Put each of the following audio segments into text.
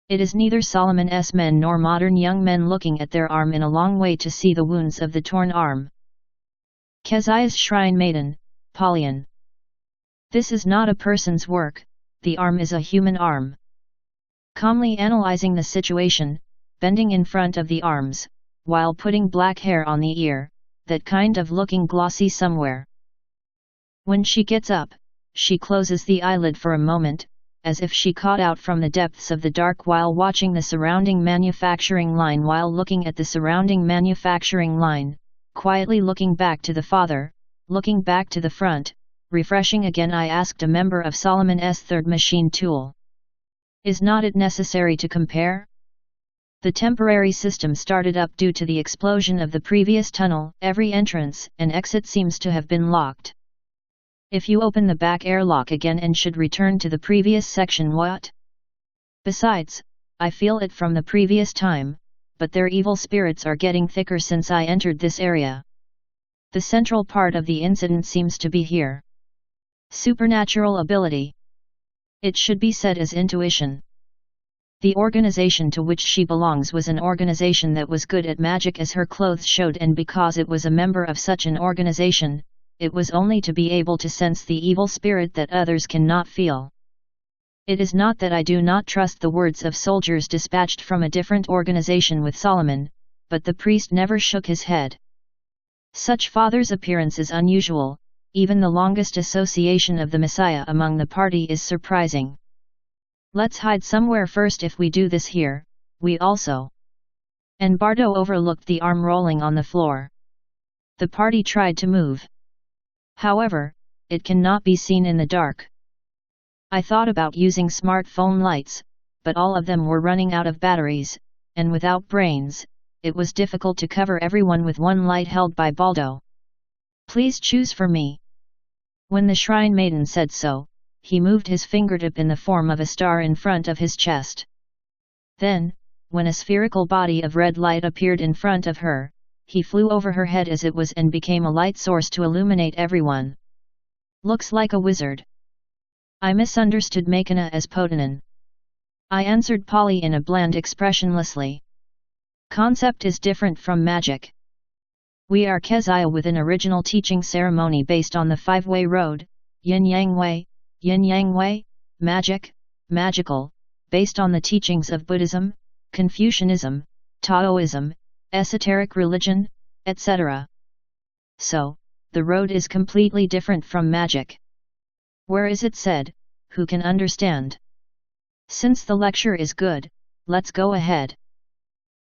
It is neither Solomon's men nor modern young men looking at their arm in a long way to see the wounds of the torn arm. Keziah's shrine maiden, Paulian. This is not a person's work, the arm is a human arm. Calmly analyzing the situation, bending in front of the arms, while putting black hair on the ear, that kind of looking glossy somewhere. When she gets up, she closes the eyelid for a moment, as if she caught out from the depths of the dark while watching the surrounding manufacturing line. While looking at the surrounding manufacturing line, quietly looking back to the father, looking back to the front, refreshing again, I asked a member of Solomon's third machine tool. Is not it necessary to compare? The temporary system started up due to the explosion of the previous tunnel. Every entrance and exit seems to have been locked. If you open the back airlock again and should return to the previous section, what? Besides, I feel it from the previous time, but their evil spirits are getting thicker since I entered this area. The central part of the incident seems to be here. Supernatural ability. It should be said as intuition. The organization to which she belongs was an organization that was good at magic, as her clothes showed, and because it was a member of such an organization, it was only to be able to sense the evil spirit that others cannot feel. It is not that I do not trust the words of soldiers dispatched from a different organization with Solomon, but the priest never shook his head. Such father's appearance is unusual, even the longest association of the Messiah among the party is surprising. Let's hide somewhere first. If we do this here, we also. And Bardo overlooked the arm rolling on the floor. The party tried to move. However, it cannot be seen in the dark. I thought about using smartphone lights, but all of them were running out of batteries, and without brains, it was difficult to cover everyone with one light held by Baldo. Please choose for me. When the shrine maiden said so, he moved his fingertip in the form of a star in front of his chest. Then, when a spherical body of red light appeared in front of her, he flew over her head as it was and became a light source to illuminate everyone. Looks like a wizard. I misunderstood Makana as Potanin. I answered Polly in a bland expressionlessly. Concept is different from magic. We are Keziah with an original teaching ceremony based on the five-way road, yin-yang way, magic, magical, based on the teachings of Buddhism, Confucianism, Taoism, esoteric religion, etc. So, the road is completely different from magic. Where is it said? Who can understand? Since the lecture is good, let's go ahead.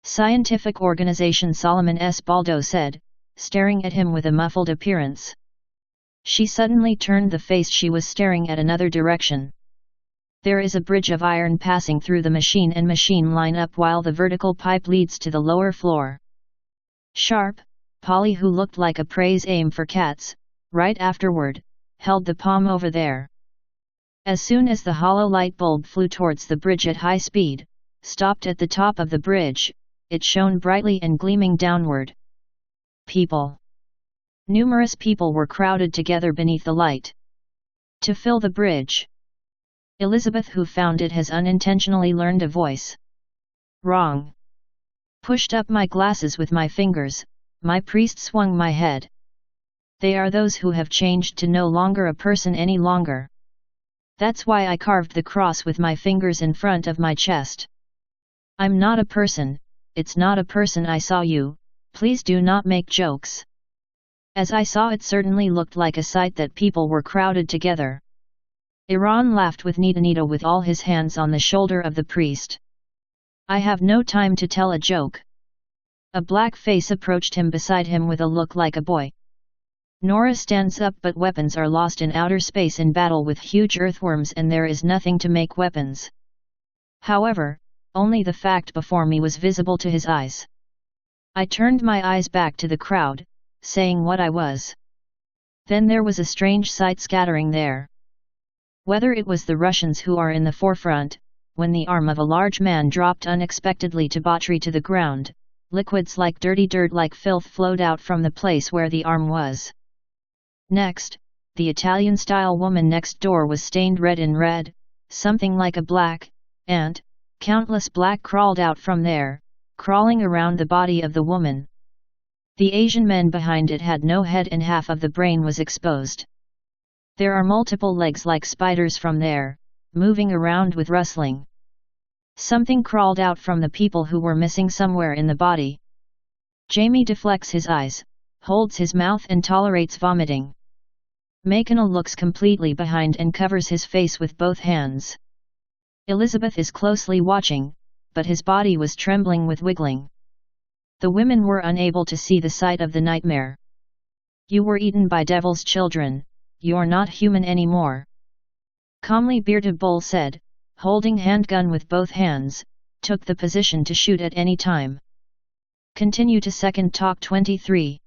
Scientific organization, Solomon S. Baldo said, staring at him with a muffled appearance. She suddenly turned the face she was staring at another direction. There is a bridge of iron passing through the machine and machine line up while the vertical pipe leads to the lower floor. Sharp, Polly, who looked like a praise aim for cats, right afterward, held the palm over there. As soon as the hollow light bulb flew towards the bridge at high speed, stopped at the top of the bridge, it shone brightly and gleaming downward. People. Numerous people were crowded together beneath the light. To fill the bridge. Elizabeth, who found it, has unintentionally learned a voice. Wrong. Pushed up my glasses with my fingers, my priest swung my head. They are those who have changed to no longer a person any longer. That's why I carved the cross with my fingers in front of my chest. I'm not a person, it's not a person. I saw you, please do not make jokes. As I saw, it certainly looked like a sight that people were crowded together. Iran laughed with Nita with all his hands on the shoulder of the priest. I have no time to tell a joke. A black face approached him beside him with a look like a boy. Nora stands up, but weapons are lost in outer space in battle with huge earthworms, and there is nothing to make weapons. However, only the fact before me was visible to his eyes. I turned my eyes back to the crowd, saying what I was. Then there was a strange sight scattering there. Whether it was the Russians who are in the forefront, when the arm of a large man dropped unexpectedly to Batri to the ground, liquids like dirty dirt like filth flowed out from the place where the arm was. Next, the Italian-style woman next door was stained red in red, something like a black ant, Countless black crawled out from there, crawling around the body of the woman. The Asian men behind it had no head and half of the brain was exposed. There are multiple legs like spiders from there, moving around with rustling. Something crawled out from the people who were missing somewhere in the body. Jamie deflects his eyes, holds his mouth and tolerates vomiting. McKenna looks completely behind and covers his face with both hands. Elizabeth is closely watching, but his body was trembling with wiggling. The women were unable to see the sight of the nightmare. You were eaten by devil's children, you're not human anymore. Calmly Bearded Bull said, holding handgun with both hands, took the position to shoot at any time. Continue to Second Talk 23.